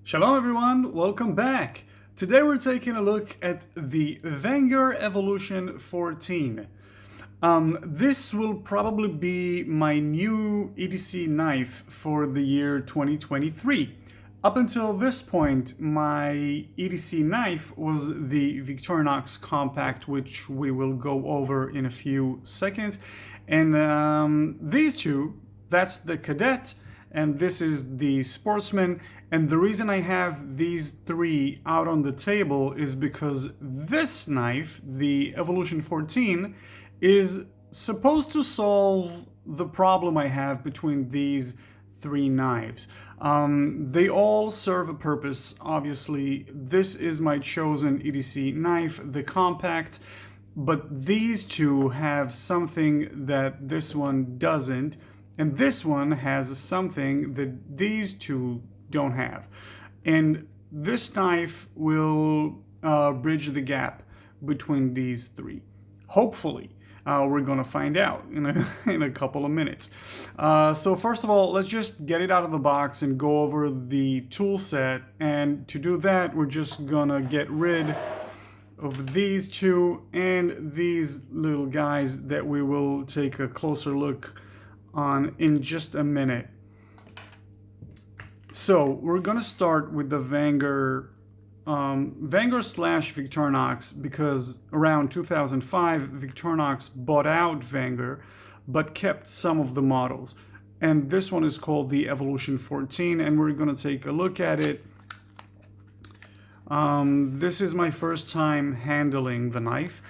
Shalom everyone, welcome back. Today we're taking a look at the Wenger Evolution 14. This will probably be my new EDC knife for the year 2023. Up until this point, my EDC knife was the Victorinox Compact, which we will go over in a few seconds. And these two, that's the Cadet, and this is the Sportsman. And the reason I have these three out on the table is because this knife, the Evolution 14, is supposed to solve the problem I have between these three knives. They all serve a purpose, obviously. This is my chosen EDC knife, the Compact, but these two have something that this one doesn't, and this one has something that these two don't have. And this knife will bridge the gap between these three. Hopefully. We're gonna find out in a couple of minutes. So first of all, let's just get it out of the box and go over the tool set. And to do that, we're just gonna get rid of these two and these little guys that we will take a closer look on in just a minute. So we're gonna start with the Wenger slash Victorinox, because around 2005 Victorinox bought out Wenger but kept some of the models, and this one is called the Evolution 14, and we're gonna take a look at it. This is my first time handling the knife.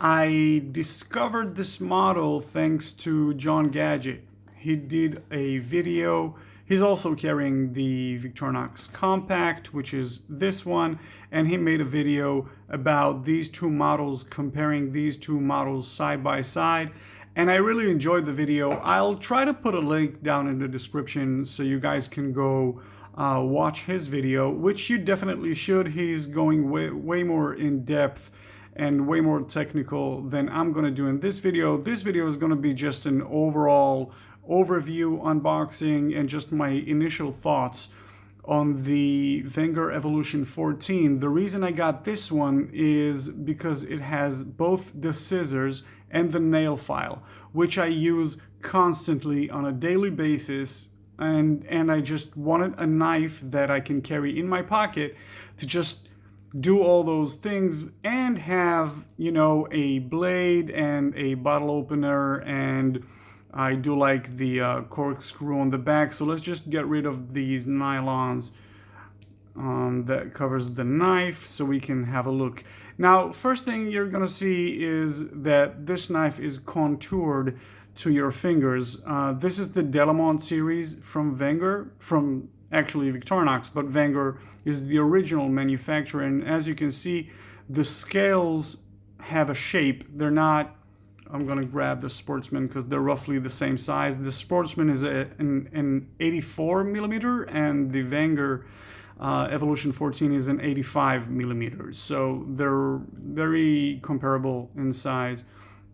I discovered this model thanks to Jon Gadget. He did a video. He's also carrying the Victorinox Compact, which is this one, and he made a video about these two models, comparing these two models side by side, and I really enjoyed the video. I'll try to put a link down in the description so you guys can go watch his video, which you definitely should. He's going way more in depth and way more technical than I'm going to do in this video. This video is going to be just an overall overview, unboxing, and just my initial thoughts on the Wenger Evolution 14. The reason I got this one is because it has both the scissors and the nail file, which I use constantly on a daily basis, and I just wanted a knife that I can carry in my pocket to just do all those things and have, you know, a blade and a bottle opener, and I do like the corkscrew on the back. So let's just get rid of these nylons that covers the knife so we can have a look. Now, first thing you're gonna see is that this knife is contoured to your fingers. This is the Delamont series from Wenger, from actually Victorinox, but Wenger is the original manufacturer. And as you can see, the scales have a shape. They're not, I'm gonna grab the Sportsman because they're roughly the same size. The Sportsman is an 84 millimeter, and the Wenger Evolution 14 is an 85 millimeters. So they're very comparable in size.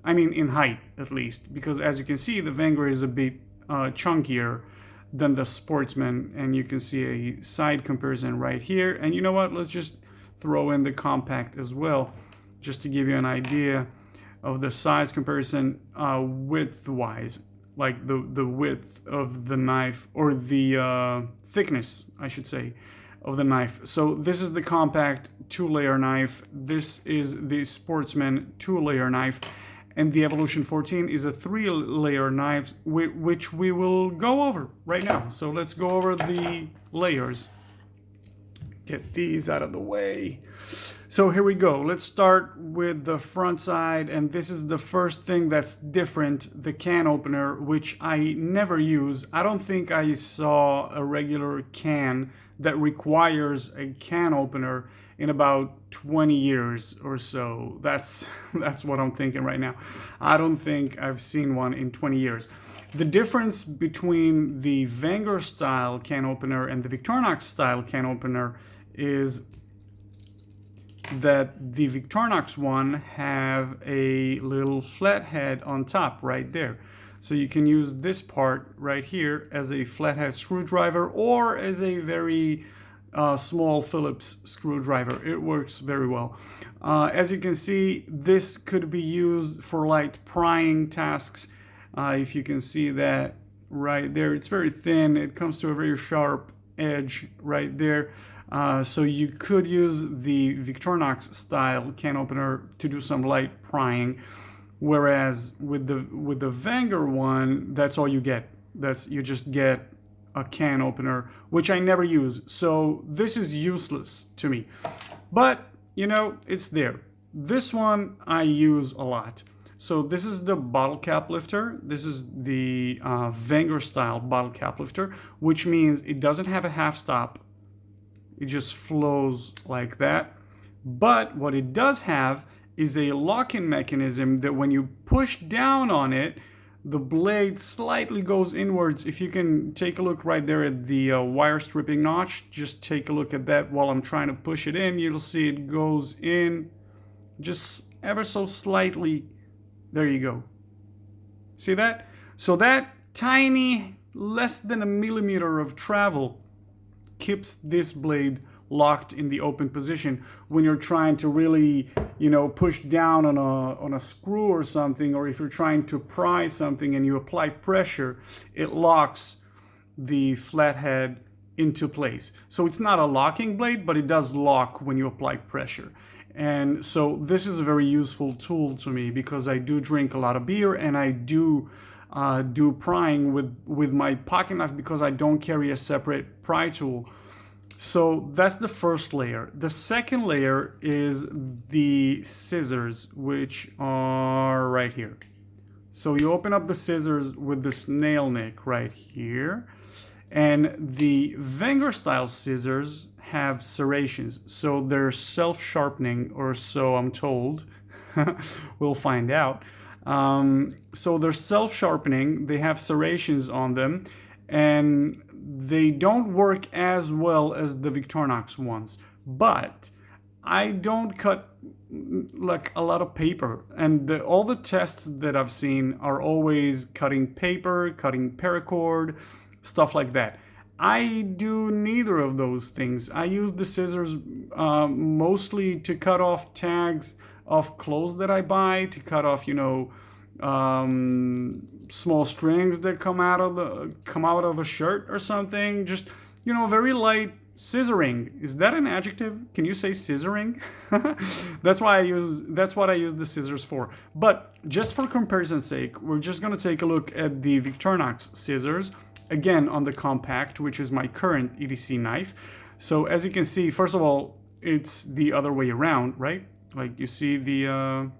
I mean, in height at least, because as you can see, the Wenger is a bit chunkier than the Sportsman, and you can see a side comparison right here. And you know what? Let's just throw in the Compact as well, just to give you an idea of the size comparison width-wise, like the width of the knife, or the thickness, I should say, of the knife. So this is the Compact 2-layer knife. This is the Sportsman 2-layer knife. And the Evolution 14 is a 3-layer knife, which we will go over right now. So let's go over the layers. Get these out of the way. So here we go. Let's start with the front side, and this is the first thing that's different, the can opener, which I never use. I don't think I saw a regular can that requires a can opener in about 20 years or so. That's what I'm thinking right now. I don't think I've seen one in 20 years. The difference between the Wenger style can opener and the Victorinox style can opener is that the Victorinox one have a little flathead on top right there. So you can use this part right here as a flathead screwdriver, or as a very small Phillips screwdriver. It works very well. As you can see, this could be used for light prying tasks. If you can see that right there, it's very thin. It comes to a very sharp edge right there. So you could use the Victorinox style can opener to do some light prying, whereas with the Wenger one, that's all you get. You just get a can opener, which I never use. So this is useless to me. But, you know, it's there. This one I use a lot. So this is the bottle cap lifter. This is the Wenger style bottle cap lifter, which means it doesn't have a half stop. It just flows like that. But what it does have is a lock-in mechanism that when you push down on it, the blade slightly goes inwards. If you can take a look right there at the wire stripping notch, just take a look at that while I'm trying to push it in. You'll see it goes in just ever so slightly. There you go. See that? So that tiny, less than a millimeter of travel keeps this blade locked in the open position when you're trying to really, you know, push down on a screw or something, or if you're trying to pry something and you apply pressure, it locks the flathead into place. So it's not a locking blade, but it does lock when you apply pressure. And so this is a very useful tool to me because I do drink a lot of beer and I do prying with my pocket knife because I don't carry a separate pry tool. So that's the first layer. The second layer is the scissors, which are right here. So you open up the scissors with this nail nick right here. And the Wenger style scissors have serrations. So they're self-sharpening, or so I'm told. We'll find out. So they're self-sharpening. They have serrations on them. And they don't work as well as the Victorinox ones, but I don't cut like a lot of paper, and all the tests that I've seen are always cutting paper, cutting paracord, stuff like that. I do neither of those things. I use the scissors mostly to cut off tags of clothes that I buy, to cut off, you know, small strings that come out of a shirt or something. Just, you know, very light scissoring. Is that an adjective? Can you say scissoring? That's what I use the scissors for. But just for comparison's sake, we're just going to take a look at the Victorinox scissors, again on the Compact, which is my current EDC knife. So as you can see, first of all, it's the other way around, right? Like you see oh,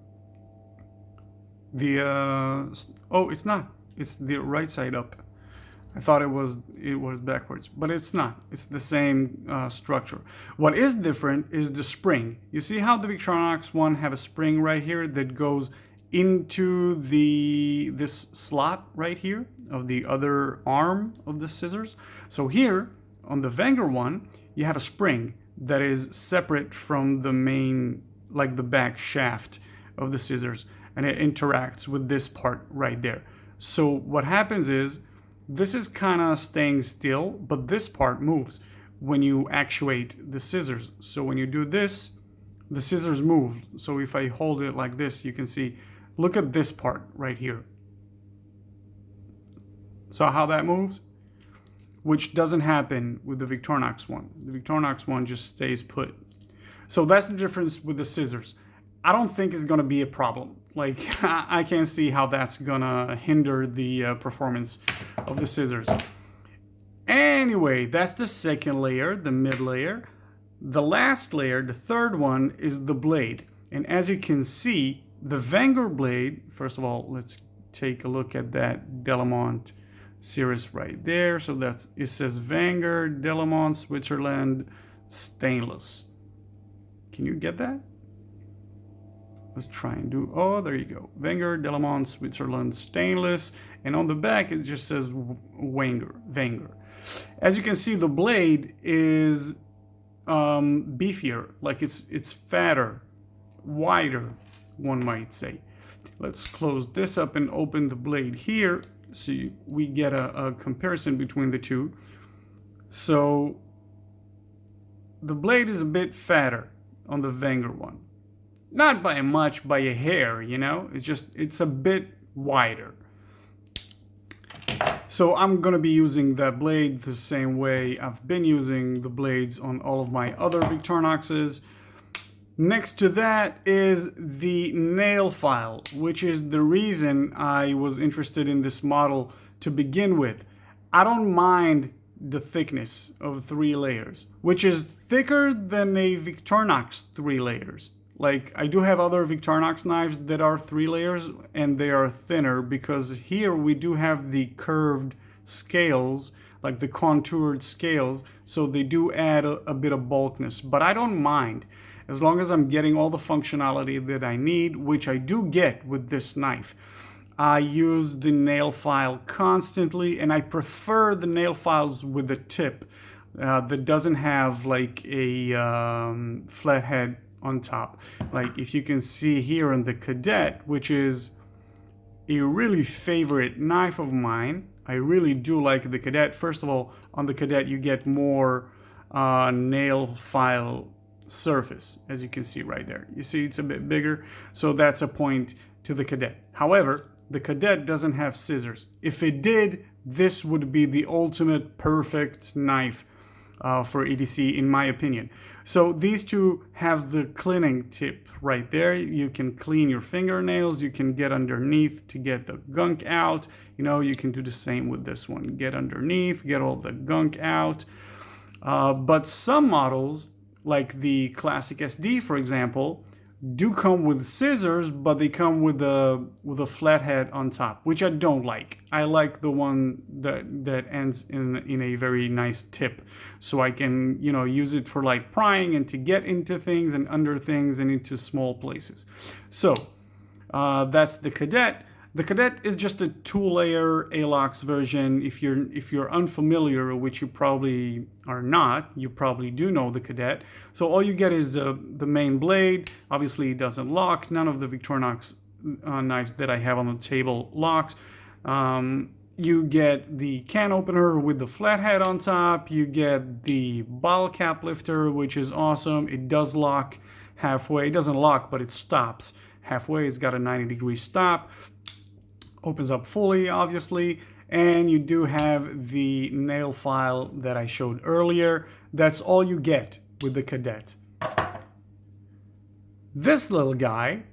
it's not. It's the right side up. I thought it was backwards, but it's not. It's the same structure. What is different is the spring. You see how the Victorinox one have a spring right here that goes into this slot right here of the other arm of the scissors. So here on the Wenger one, you have a spring that is separate from the main, like the back shaft of the scissors, and it interacts with this part right there. So what happens is this is kind of staying still, but this part moves when you actuate the scissors. So when you do this, the scissors move. So if I hold it like this, you can see, look at this part right here. So how that moves, which doesn't happen with the Victorinox one. The Victorinox one just stays put. So that's the difference with the scissors. I don't think it's gonna be a problem. Like, I can't see how that's gonna hinder the performance of the scissors. Anyway, that's the second layer, the mid layer. The last layer, the third one, is the blade. And as you can see, the Wenger blade, first of all, let's take a look at that Delamont series right there. So it says Wenger, Delamont, Switzerland, stainless. Can you get that? Let's try and do, oh, there you go. Wenger, Delamont, Switzerland, stainless. And on the back, it just says Wenger. As you can see, the blade is beefier, like it's fatter, wider, one might say. Let's close this up and open the blade here so we get a comparison between the two. So the blade is a bit fatter on the Wenger one. Not by much, by a hair, you know? It's a bit wider. So I'm gonna be using that blade the same way I've been using the blades on all of my other Victorinoxes. Next to that is the nail file, which is the reason I was interested in this model to begin with. I don't mind the thickness of 3 layers, which is thicker than a Victorinox 3 layers. Like, I do have other Victorinox knives that are 3 layers and they are thinner because here we do have the curved scales, like the contoured scales, so they do add a bit of bulkiness, but I don't mind as long as I'm getting all the functionality that I need, which I do get with this knife. I use the nail file constantly, and I prefer the nail files with a tip that doesn't have like a flat head on top. Like if you can see here on the Cadet, which is a really favorite knife of mine. I really do like the Cadet. First of all, on the Cadet you get more nail file surface, as you can see right there. You see it's a bit bigger, so that's a point to the Cadet. However, the Cadet doesn't have scissors. If it did, this would be the ultimate perfect knife for EDC, in my opinion. So these two have the cleaning tip right there. You can clean your fingernails, you can get underneath to get the gunk out. You know, you can do the same with this one. Get underneath, get all the gunk out. But some models, like the Classic SD, for example, do come with scissors, but they come with a flat head on top, which I don't like. I like the one that ends in a very nice tip, so I can, you know, use it for like prying and to get into things and under things and into small places. So that's the Cadet. The Cadet is just a 2-layer ALOX version. If you're unfamiliar, which you probably are not, you probably do know the Cadet. So all you get is the main blade. Obviously it doesn't lock. None of the Victorinox knives that I have on the table locks. You get the can opener with the flat head on top. You get the bottle cap lifter, which is awesome. It does lock halfway. It doesn't lock, but it stops halfway. It's got a 90-degree stop. Opens up fully, obviously, and you do have the nail file that I showed earlier. That's all you get with the Cadet. This little guy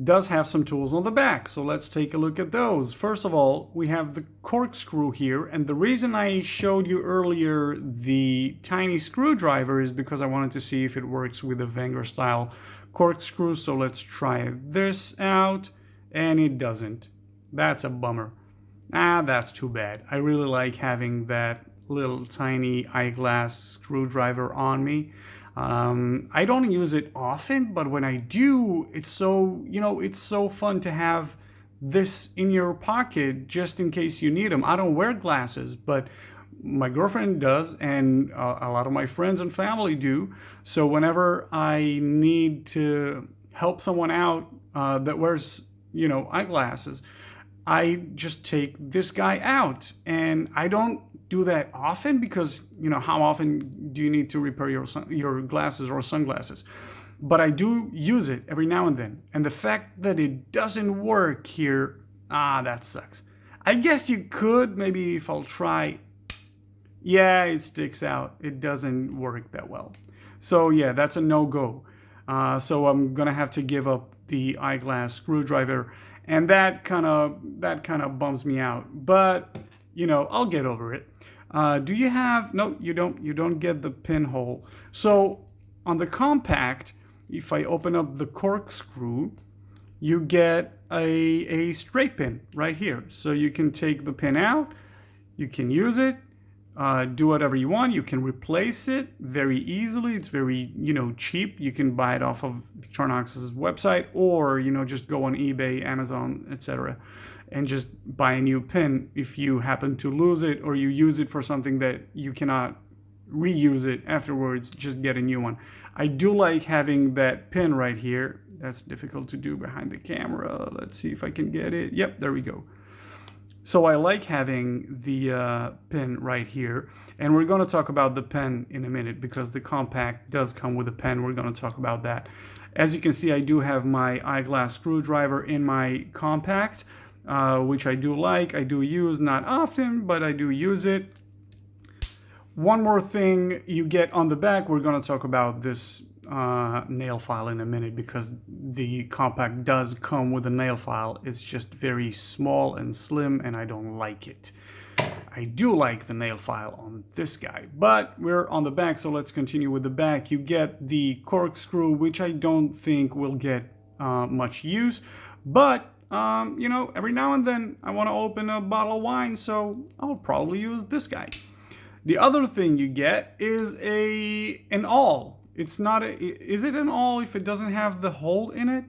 does have some tools on the back, so let's take a look at those. First of all, we have the corkscrew here, and the reason I showed you earlier the tiny screwdriver is because I wanted to see if it works with a Wenger style corkscrew. So let's try this out, and it doesn't. That's a bummer. That's too bad. I really like having that little tiny eyeglass screwdriver on me. I don't use it often, but when I do, it's so, you know, it's so fun to have this in your pocket just in case you need them. I don't wear glasses, but my girlfriend does, and a lot of my friends and family do. So whenever I need to help someone out that wears, you know, eyeglasses, I just take this guy out. And I don't do that often because, you know, how often do you need to repair your glasses or sunglasses? But I do use it every now and then. And the fact that it doesn't work here, that sucks. I guess you could, maybe if I'll try. Yeah, it sticks out. It doesn't work that well. So yeah, that's a no-go. So I'm gonna have to give up the eyeglass screwdriver. And that kind of bums me out, but you know, I'll get over it. Do you have? No, you don't. You don't get the pinhole. So on the Compact, if I open up the corkscrew, you get a straight pin right here. So you can take the pin out, you can use it, do whatever you want. You can replace it very easily. It's very, you know, cheap. You can buy it off of Victorinox's website, or, you know, just go on eBay, Amazon, etc., and just buy a new pin if you happen to lose it or you use it for something that you cannot reuse it afterwards. Just get a new one. I do like having that pin right here. That's difficult to do behind the camera. Let's see if I can get it. Yep, there we go. So I like having the pen right here, and we're going to talk about the pen in a minute because the Compact does come with a pen. We're going to talk about that. As you can see, I do have my eyeglass screwdriver in my Compact, which I do like. I do use, not often, but I do use it. One more thing you get on the back, we're going to talk about this nail file in a minute because the Compact does come with a nail file. It's just very small and slim and I don't like it. I do like the nail file on this guy, but we're on the back, so let's continue with the back. You get the corkscrew, which I don't think will get much use, but you know, every now and then I want to open a bottle of wine, so I'll probably use this guy. The other thing you get is an awl. It's not is it an awl if it doesn't have the hole in it?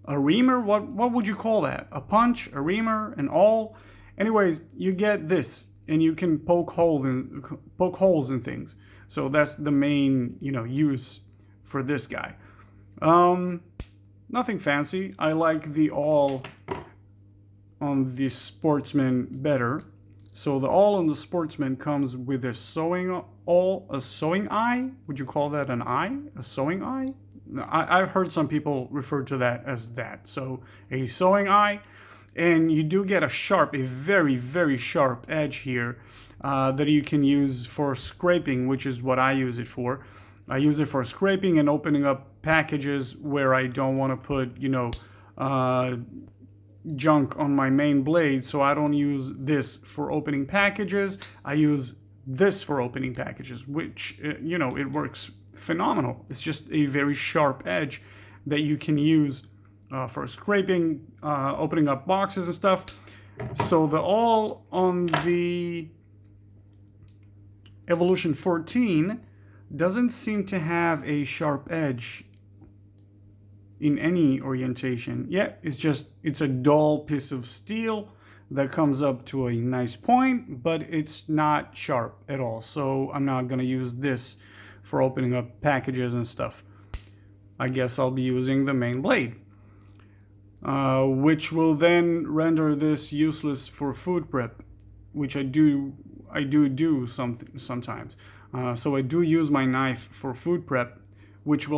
A reamer? What would you call that? A punch, a reamer, an awl? Anyways, you get this, and you can poke holes in things. So that's the main, you know, use for this guy. Nothing fancy. I like the awl on the Sportsman better. So the awl on the Sportsman comes with a sewing awl, a sewing eye. Would you call that an eye? A sewing eye? I've heard some people refer to that as that. So a sewing eye, and you do get a very, very sharp edge here that you can use for scraping, which is what I use it for. I use it for scraping and opening up packages where I don't want to put, you know, junk on my main blade, so I don't use this for opening packages. I use this for opening packages, which, you know, it works phenomenal. It's just a very sharp edge that you can use for scraping, opening up boxes and stuff. So the awl on the Evolution 14 doesn't seem to have a sharp edge in any orientation. Yeah, it's a dull piece of steel that comes up to a nice point, but it's not sharp at all. So I'm not gonna use this for opening up packages and stuff. I guess I'll be using the main blade, which will then render this useless for food prep, which I do sometimes. So I do use my knife for food prep, which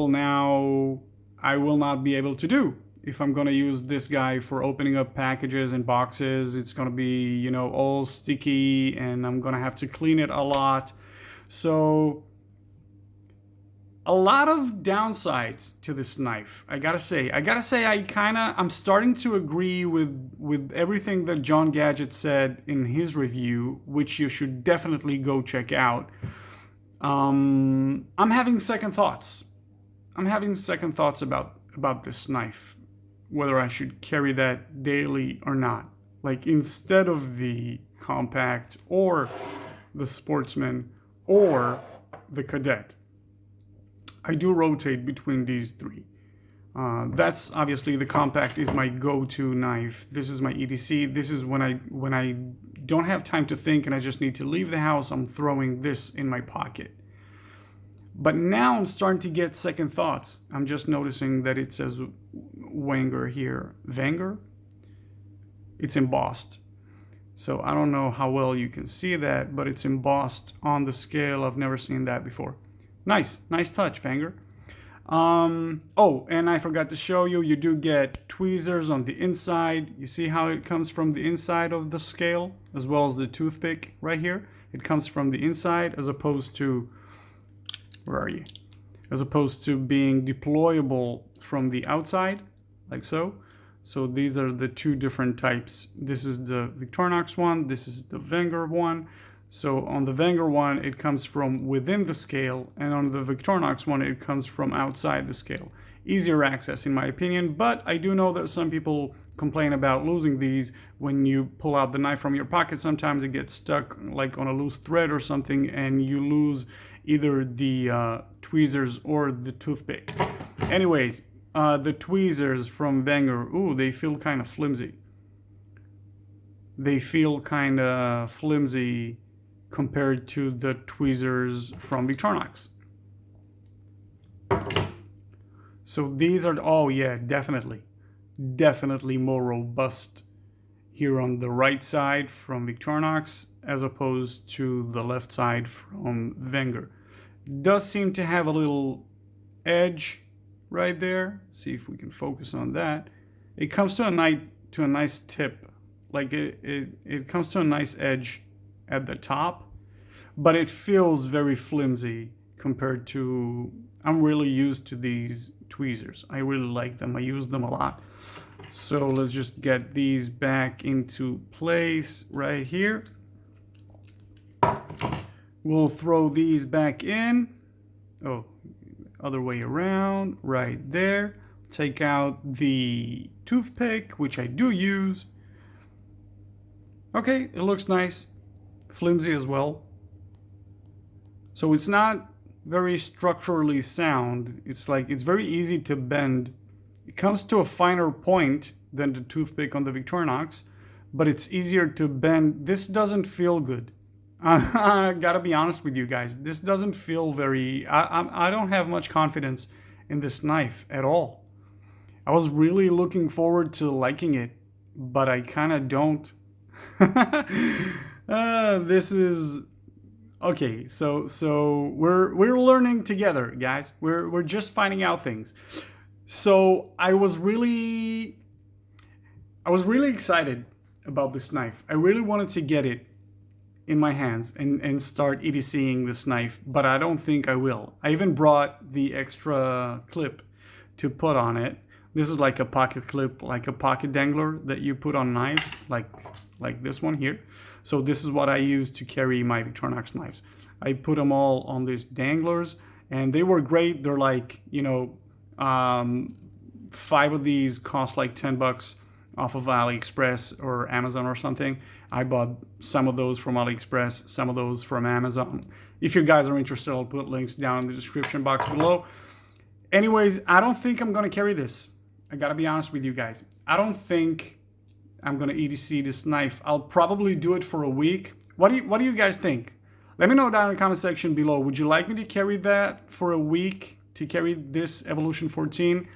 I will not be able to do. If I'm going to use this guy for opening up packages and boxes, it's going to be, you know, all sticky and I'm going to have to clean it a lot. So a lot of downsides to this knife. I gotta say I'm starting to agree with everything that Jon Gadget said in his review, which you should definitely go check out. I'm having second thoughts. About this knife, whether I should carry that daily or not. Like, instead of the Compact or the Sportsman or the Cadet. I do rotate between these three. That's obviously the Compact is my go-to knife. This is my EDC. This is when I don't have time to think and I just need to leave the house, I'm throwing this in my pocket. But now I'm starting to get second thoughts. I'm just noticing that it says Wenger here. Wenger? It's embossed. So I don't know how well you can see that, but it's embossed on the scale. I've never seen that before. Nice touch, Wenger. Oh, and I forgot to show you, you do get tweezers on the inside. You see how it comes from the inside of the scale, as well as the toothpick right here. It comes from the inside as opposed to, where are you? As opposed to being deployable from the outside, like so. So these are the two different types. This is the Victorinox one, this is the Wenger one. So on the Wenger one, it comes from within the scale, and on the Victorinox one, it comes from outside the scale. Easier access in my opinion, but I do know that some people complain about losing these when you pull out the knife from your pocket. Sometimes it gets stuck like on a loose thread or something, and you lose either the tweezers or the toothpick. Anyways, the tweezers from Wenger, ooh, they feel kind of flimsy. They feel kind of flimsy compared to the tweezers from Victorinox. So these are, oh yeah, definitely more robust here on the right side from Victorinox as opposed to the left side from Wenger. Does seem to have a little edge right there. See if we can focus on that. It comes to a nice tip, like it comes to a nice edge at the top, but it feels very flimsy compared to, I'm really used to these tweezers. I really like them. I use them a lot. So let's just get these back into place right here. We'll throw these back in. Oh, other way around, right there. Take out the toothpick, which I do use. Okay, it looks nice. Flimsy as well. So it's not very structurally sound. It's like, it's very easy to bend. It comes to a finer point than the toothpick on the Victorinox, but it's easier to bend. This doesn't feel good. I gotta be honest with you guys. This doesn't feel very, I don't have much confidence in this knife at all. I was really looking forward to liking it, but I kind of don't. This is okay. So we're learning together, guys. We're just finding out things. So I was really excited about this knife. I really wanted to get it in my hands and start EDCing this knife, but I don't think I will. I even brought the extra clip to put on it. This is like a pocket clip, like a pocket dangler that you put on knives, like this one here. So this is what I use to carry my Victorinox knives. I put them all on these danglers, and they were great. They're like, you know, 5 of these cost like $10 off of AliExpress or Amazon or something. I bought some of those from AliExpress, some of those from Amazon. If you guys are interested, I'll put links down in the description box below. Anyways, I don't think I'm gonna carry this. I gotta be honest with you guys. I don't think I'm gonna EDC this knife. I'll probably do it for a week. What do you guys think? Let me know down in the comment section below. Would you like me to carry that for a week, to carry this Evolution 14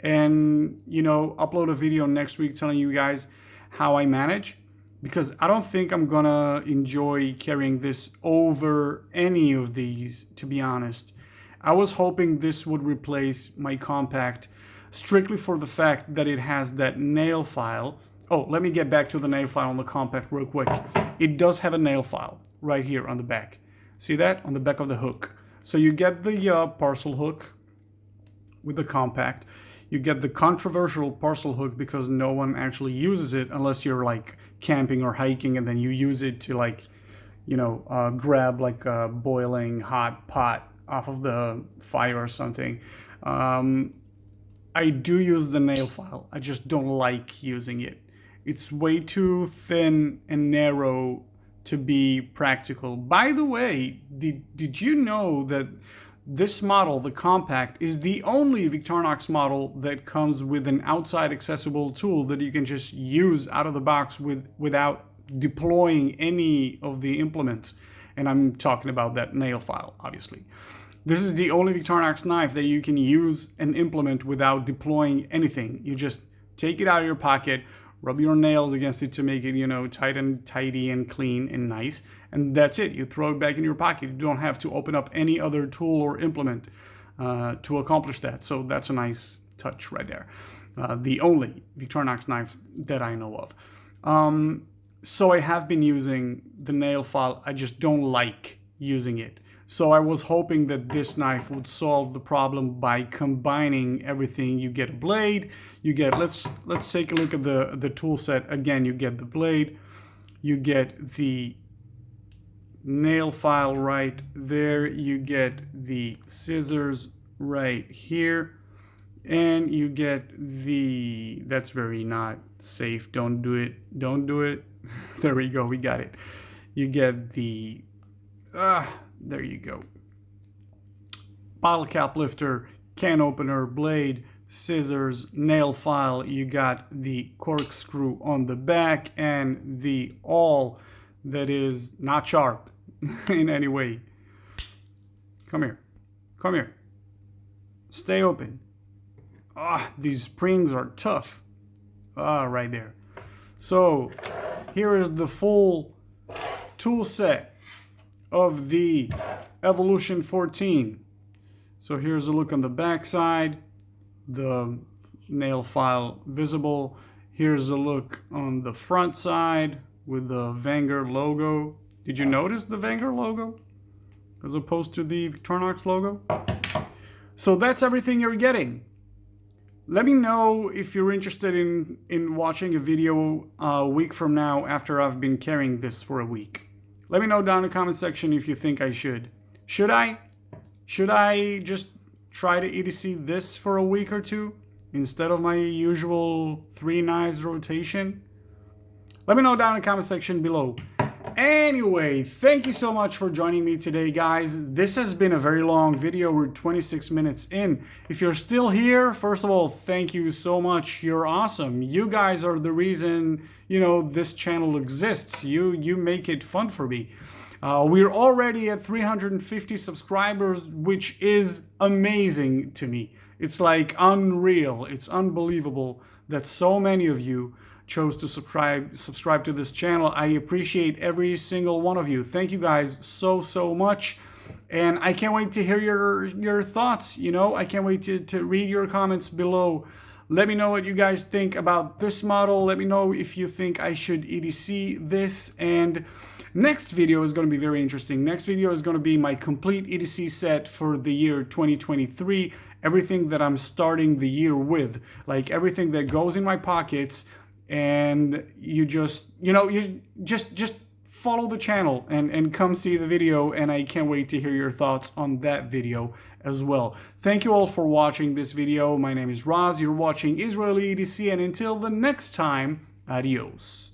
and, you know, upload a video next week telling you guys how I manage? Because I don't think I'm gonna enjoy carrying this over any of these, to be honest. I was hoping this would replace my Compact strictly for the fact that it has that nail file. Oh, let me get back to the nail file on the Compact real quick. It does have a nail file right here on the back. See that? On the back of the hook. So you get the parcel hook with the Compact. You get the controversial parcel hook because no one actually uses it unless you're like camping or hiking, and then you use it to, like, you know, grab like a boiling hot pot off of the fire or something. I do use the nail file. I just don't like using it. It's way too thin and narrow to be practical. By the way, did you know that this model, the Compact, is the only Victorinox model that comes with an outside accessible tool that you can just use out of the box without deploying any of the implements? And I'm talking about that nail file, obviously. This is the only Victorinox knife that you can use and implement without deploying anything. You just take it out of your pocket, rub your nails against it to make it, you know, tight and tidy and clean and nice, and that's it. You throw it back in your pocket. You don't have to open up any other tool or implement to accomplish that. So that's a nice touch right there. The only Victorinox knife that I know of. So I have been using the nail file. I just don't like using it. So I was hoping that this knife would solve the problem by combining everything. You get a blade, you get, let's take a look at the tool set. Again, you get the blade, you get the nail file right there, you get the scissors right here, and you get the, that's very not safe, don't do it. There we go, we got it. You get the, there you go. Bottle cap lifter, can opener, blade, scissors, nail file. You got the corkscrew on the back and the awl that is not sharp in any way. Come here. Come here. Stay open. These springs are tough. Right there. So here is the full tool set of the Evolution 14. So here's a look on the back side, the nail file visible. Here's a look on the front side with the Wenger logo. Did you notice the Wenger logo as opposed to the Victorinox logo? So that's everything you're getting. Let me know if you're interested in watching a video a week from now after I've been carrying this for a week. Let me know down in the comment section if you think I should. Should I? Should I just try to EDC this for a week or two instead of my usual 3 knives rotation? Let me know down in the comment section below. Anyway, thank you so much for joining me today, guys. This has been a very long video. We're 26 minutes in. If you're still here, first of all, thank you so much. You're awesome. You guys are the reason, this channel exists. You make it fun for me. We're already at 350 subscribers, which is amazing to me. It's like unreal. It's unbelievable that so many of you chose to subscribe to this channel. I appreciate every single one of you. Thank you guys so much. And I can't wait to hear your thoughts. I can't wait to read your comments below. Let me know what you guys think about this model. Let me know if you think I should EDC this. And next video is going to be very interesting. Next video is going to be my complete EDC set for the year 2023. Everything that I'm starting the year with, like everything that goes in my pockets. And you just follow the channel and come see the video, and I can't wait to hear your thoughts on that video as well. Thank you all for watching this video. My name is Raz, you're watching Israeli EDC, and until the next time, adios.